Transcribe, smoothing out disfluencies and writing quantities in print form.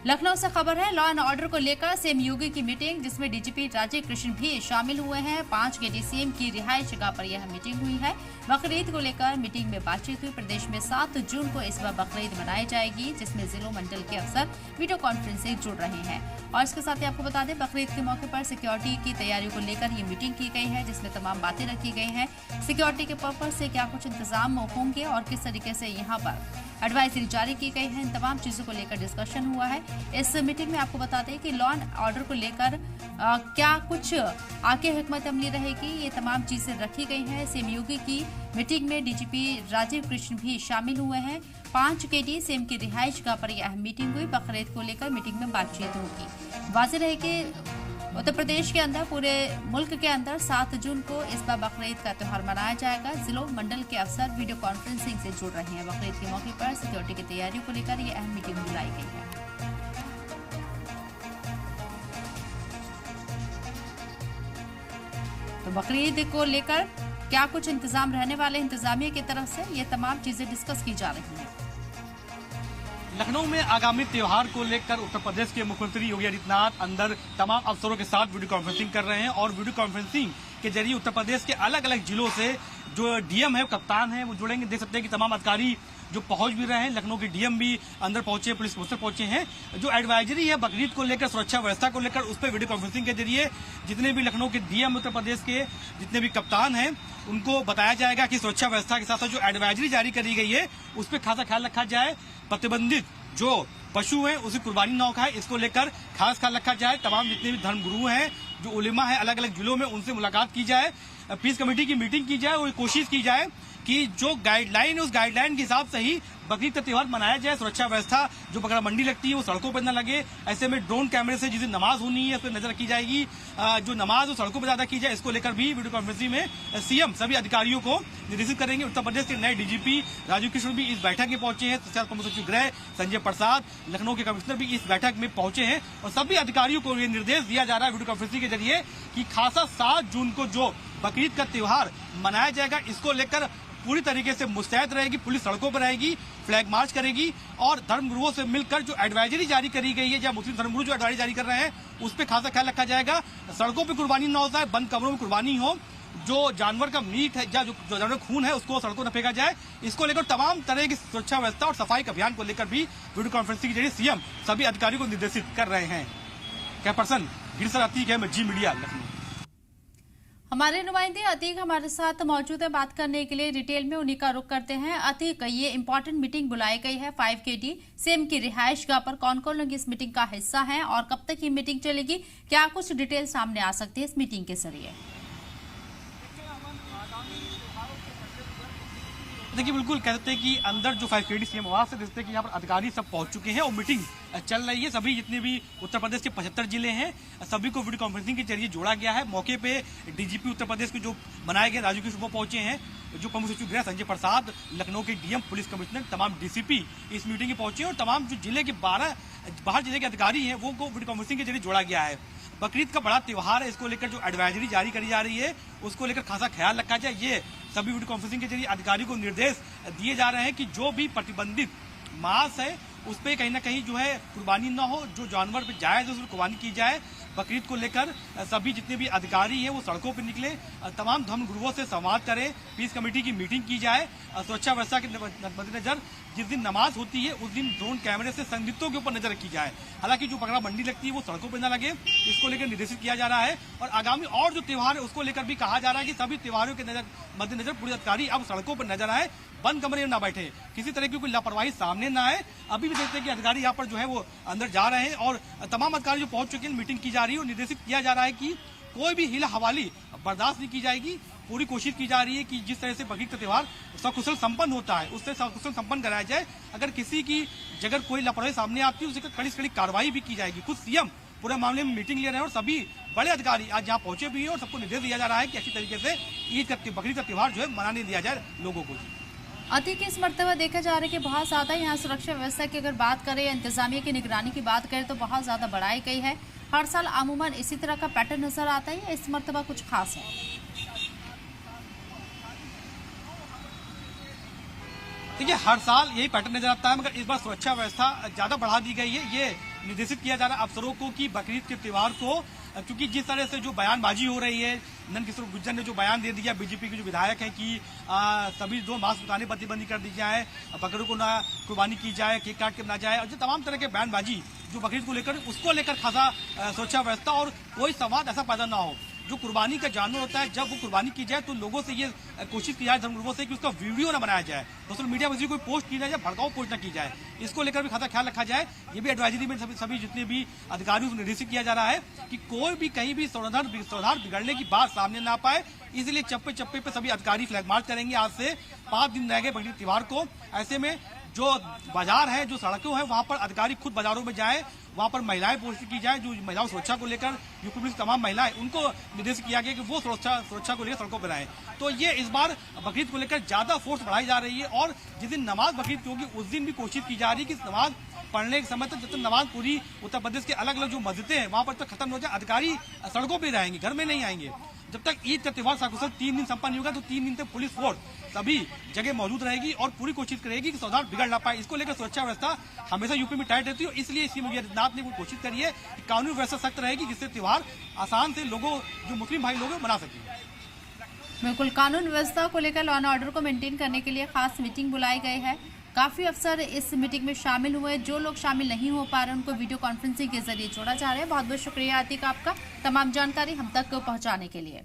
लखनऊ से खबर है, लॉ एंड ऑर्डर को लेकर सीएम योगी की मीटिंग, जिसमें डीजीपी राजीव कृष्ण भी शामिल हुए हैं। 5 के डीसीएम की रिहाइश जगह पर यह मीटिंग हुई है। बकरीद को लेकर मीटिंग में बातचीत हुई। प्रदेश में 7 जून को इस बार बकरीद मनाई जाएगी, जिसमें जिलों मंडल के अफसर वीडियो कॉन्फ्रेंसिंग जुड़ रहे हैं। और इसके साथ ही आपको बता दें, बकरीद के मौके पर सिक्योरिटी की तैयारियों को लेकर ये मीटिंग की गई है, जिसमें तमाम बातें रखी गई हैं। सिक्योरिटी के पर्पज से क्या कुछ इंतजाम होंगे और किस तरीके से यहाँ पर एडवाइजरी जारी की गई है, इन तमाम चीजों को लेकर डिस्कशन हुआ है। इस मीटिंग में आपको बता दें कि लॉ एंड ऑर्डर को लेकर क्या कुछ आगे हिकमत अमली रहेगी, ये तमाम चीजें रखी गई हैं। सीएम योगी की मीटिंग में डीजीपी राजीव कृष्ण भी शामिल हुए हैं। 5 केडी सीएम की रिहाइश का पर यह मीटिंग हुई। बकरीद को लेकर मीटिंग में बातचीत होगी। वाज़ेह रहे कि उत्तर प्रदेश के अंदर, पूरे मुल्क के अंदर 7 जून को इस बार बकरीद का त्यौहार मनाया जाएगा। जिलों मंडल के अफसर वीडियो कॉन्फ्रेंसिंग से जुड़ रहे हैं। बकरीद के मौके पर सिक्योरिटी की तैयारियों को लेकर यह अहम मीटिंग बुलाई गई है। तो बकरीद को लेकर क्या कुछ इंतजाम रहने वाले इंतजामिया की तरफ से, ये तमाम चीजें डिस्कस की जा रही हैं। लखनऊ में आगामी त्योहार को लेकर उत्तर प्रदेश के मुख्यमंत्री योगी आदित्यनाथ अंदर तमाम अफसरों के साथ वीडियो कॉन्फ्रेंसिंग कर रहे हैं और वीडियो कॉन्फ्रेंसिंग के जरिए उत्तर प्रदेश के अलग अलग जिलों से जो डीएम है, कप्तान है, वो जुड़ेंगे। देख सकते हैं कि तमाम अधिकारी जो पहुंच भी रहे हैं। लखनऊ के डीएम भी अंदर पहुंचे, पुलिस कमिश्नर पहुंचे हैं। जो एडवाइजरी है बकरीद को लेकर, सुरक्षा व्यवस्था को लेकर, उस पर वीडियो कॉन्फ्रेंसिंग के जरिए जितने भी लखनऊ के डीएम, उत्तर प्रदेश के जितने भी कप्तान हैं, उनको बताया जाएगा कि सुरक्षा व्यवस्था के साथ साथ जो एडवाइजरी जारी करी गई है उस पर खासा ख्याल रखा जाए। प्रतिबंधित जो पशु हैं उसे कुर्बानी न खाए, इसको लेकर खास ख्याल रखा जाए। तमाम जितने भी धर्मगुरु हैं, जो उलेमा है अलग अलग जिलों में, उनसे मुलाकात की जाए। पीस कमेटी की मीटिंग की जाए और कोशिश की जाए कि जो गाइडलाइन है उस गाइडलाइन के हिसाब से ही बकरीद का त्योहार मनाया जाए। सुरक्षा व्यवस्था, जो बकरा मंडी लगती है वो सड़कों पर न लगे। ऐसे में ड्रोन कैमरे से जिस दिन नमाज होनी है उस पर नजर रखी जाएगी। जो नमाज वो सड़कों पर ज्यादा की जाए, इसको लेकर भी वीडियो कॉन्फ्रेंसिंग में सीएम सभी अधिकारियों को निर्देशित करेंगे। उत्तर प्रदेश के नए डीजीपी राजीव कृष्ण भी इस बैठक में पहुंचे हैं। प्रमुख सचिव गृह संजय प्रसाद, लखनऊ के कमिश्नर भी इस बैठक में पहुंचे हैं और सभी अधिकारियों को ये निर्देश दिया जा रहा है वीडियो कॉन्फ्रेंसिंग के जरिए कि खासा 7 जून को जो बकरीद का त्योहार मनाया जाएगा, इसको लेकर पूरी तरीके से मुस्तैद रहेगी। पुलिस सड़कों पर रहेगी, फ्लैग मार्च करेगी और धर्मगुरुओं से मिलकर जो एडवाइजरी जारी करी गई है, या मुस्लिम धर्मगुरु जो एडवाइजरी जारी कर रहे हैं, उस पर खासा ख्याल रखा जाएगा। सड़कों पर कुर्बानी न हो जाए, बंद कमरों में कुर्बानी हो। जो जानवर का मीट है या जो जानवर खून है उसको सड़कों पर फेंका जाए। इसको लेकर तमाम तरह की सुरक्षा व्यवस्था और सफाई अभियान को लेकर भी वीडियो कॉन्फ्रेंसिंग के जरिए सीएम सभी अधिकारियों को निर्देशित कर रहे हैं। क्या पर्सन गिरसर अतीक है, जी मीडिया लखनऊ। हमारे नुमाइंदे अतीक हमारे साथ मौजूद है बात करने के लिए। डिटेल में उन्हीं का रुख करते हैं। अतीक, ये इंपॉर्टेंट मीटिंग बुलाई गई है 5 केडी सीएम की रिहाइश गाह पर। कौन कौन लोग इस मीटिंग का हिस्सा हैं और कब तक ये मीटिंग चलेगी? क्या कुछ डिटेल सामने आ सकती है इस मीटिंग के जरिए? देखिए, बिल्कुल कह सकते हैं कि अंदर जो 5 केडी सीएम आवास से देखते हैं कि यहाँ पर अधिकारी सब पहुंच चुके हैं और मीटिंग चल रही है। सभी जितने भी उत्तर प्रदेश के 75 जिले हैं, सभी को वीडियो कॉन्फ्रेंसिंग के जरिए जोड़ा गया है। मौके पे डीजीपी उत्तर प्रदेश के जो बनाए गए राजीव कृष्ण वो पहुंचे हैं। जो प्रमुख सचिव गृह संजय प्रसाद, लखनऊ के डीएम, पुलिस कमिश्नर, तमाम डीसीपी इस मीटिंग में पहुंचे और तमाम जो जिले के 12 बाहर जिले के अधिकारी हैं वो को वीडियो कॉन्फ्रेंसिंग के जरिए जोड़ा गया है। बकरीद का बड़ा त्योहार है, इसको लेकर जो एडवाइजरी जारी करी जा रही है उसको लेकर खासा ख्याल रखा जाए। ये सभी वीडियो कॉन्फ्रेंसिंग के जरिए अधिकारियों को निर्देश दिए जा रहे हैं कि जो भी प्रतिबंधित मांस है उस पर कहीं ना कहीं जो है कुर्बानी न हो। जो जानवर पे जायज है उस पर कुर्बानी की जाए। बकरीद को लेकर सभी जितने भी अधिकारी हैं वो सड़कों पर निकले, तमाम धर्मगुरुओं से संवाद करें, पीस कमेटी की मीटिंग की जाए। सुरक्षा व्यवस्था के मद्देनजर जिस दिन नमाज होती है उस दिन ड्रोन कैमरे से संदिग्धों के ऊपर नजर रखी जाए। हालांकि जो बकरा मंडी लगती है वो सड़कों पर न लगे, इसको लेकर निर्देशित किया जा रहा है। और आगामी और जो त्योहार है उसको लेकर भी कहा जा रहा है कि सभी त्योहारों के मद्देनजर पुलिस अधिकारी अब सड़कों पर नजर आए, बंद कमरे में न बैठे, किसी तरह की कोई लापरवाही सामने न आए। अभी भी देखते हैं कि अधिकारी यहाँ पर जो है वो अंदर जा रहे हैं और तमाम अधिकारी जो पहुंच चुके हैं, मीटिंग की जा रही है और निर्देशित किया जा रहा है कि कोई भी हिला हवाली बर्दाश्त नहीं की जाएगी। पूरी कोशिश की जा रही है कि जिस तरह से बकरीद का त्योहार सकुशल संपन्न होता है उससे सकुशल संपन्न कराया जाए। अगर किसी की जगह कोई लापरवाही सामने आती है उसकी कड़ी से कड़ी कार्रवाई भी की जाएगी। खुद सीएम पूरे मामले में मीटिंग ले रहे हैं और सभी बड़े अधिकारी आज यहाँ पहुंचे भी हैं और सबको निर्देश दिया जा रहा है कि अच्छी तरीके से ईद का बकरीद का त्योहार जो है मनाने दिया जाए लोगों को। अधिक इस मरतबा देखा जा रहा है कि बहुत ज्यादा यहाँ सुरक्षा व्यवस्था की अगर बात करें, इंतजामिया की निगरानी की बात करें तो बहुत ज्यादा बढ़ाई गई है। हर साल अमूमन इसी तरह का पैटर्न नजर आता है या इस मरतबा कुछ खास है? देखिए, हर साल यही पैटर्न नजर आता है, मगर इस बार सुरक्षा व्यवस्था ज्यादा बढ़ा दी गई है। ये निर्देशित किया जा रहा है अफसरों को कि बकरीद के त्योहार को, क्योंकि जिस तरह से जो बयानबाजी हो रही है, नंद किशोर गुर्जर ने जो बयान दे दिया, बीजेपी के जो विधायक हैं कि सभी जो मांस दुकानें प्रतिबंधित कर दी जाए, बकरों को ना कुर्बानी की जाए, केक काट के ना जाए, और जो तमाम तरह के बयानबाजी जो बकरीद को लेकर, उसको लेकर खासा सुरक्षा व्यवस्था और कोई संवाद ऐसा पैदा ना हो। जो कुर्बानी का जानवर होता है, जब वो कुर्बानी की जाए तो लोगों से ये कोशिश की जाए, धर्म लोगों से, कि उसका वीडियो ना बनाया जाए, सोशल मीडिया पर कोई पोस्ट की जाए या भड़काऊ पोस्ट ना की जाए। इसको लेकर भी खासा ख्याल रखा जाए। ये भी एडवाइजरी में सभी जितने भी अधिकारियों को निर्देशित किया जा रहा है कि कोई भी कहीं भी सौहार्द बिगड़ने की बात सामने ना पाए। इसलिए चप्पे चप्पे पे सभी अधिकारी फ्लैग मार्च करेंगे। आज से 5 दिन रह गए बकरीद त्योहार को। ऐसे में जो बाजार है, जो सड़कों है, वहां पर अधिकारी खुद बाजारों में जाए, वहां पर महिलाएं पोस्टिंग की जाए। जो महिलाओं सुरक्षा को लेकर यूपी पुलिस तमाम महिलाएं, उनको निर्देशित किया गया कि वो सुरक्षा को लेकर सड़कों पर आए। तो ये इस बार बकरीद को लेकर ज्यादा फोर्स बढ़ाई जा रही है। और जिस दिन नमाज बकरीद की होगी उस दिन भी कोशिश की जा रही है कि नमाज पढ़ने के समय तक, जब तक नमाज पूरी उत्तर प्रदेश के अलग अलग जो मस्जिदें हैं वहां पर तक खत्म हो जाए, अधिकारी सड़कों पर रहेंगे, घर में नहीं आएंगे। जब तक ईद का त्योहार सकुशल 3 दिन संपन्न होगा तो 3 दिन तक पुलिस फोर्स सभी जगह मौजूद रहेगी और पूरी कोशिश करेगी कि सौहार्द बिगड़ ना पाए। इसको लेकर सुरक्षा व्यवस्था हमेशा यूपी में टाइट रहती है। इसलिए सीएम योगी आदित्यनाथ ने कोशिश करी है कि कानूनी व्यवस्था सख्त रहेगी, जिससे त्योहार आसान से लोगों, जो मुस्लिम भाई लोग मना सकें। बिल्कुल, कानून व्यवस्था को लेकर, लॉ एंड ऑर्डर को मेंटेन करने के लिए खास मीटिंग बुलाई गई है। काफी अफसर इस मीटिंग में शामिल हुए। जो लोग शामिल नहीं हो पा रहे उनको वीडियो कॉन्फ्रेंसिंग के जरिए जोड़ा जा रहा है। बहुत बहुत शुक्रिया आतिक आपका तमाम जानकारी हम तक पहुंचाने के लिए।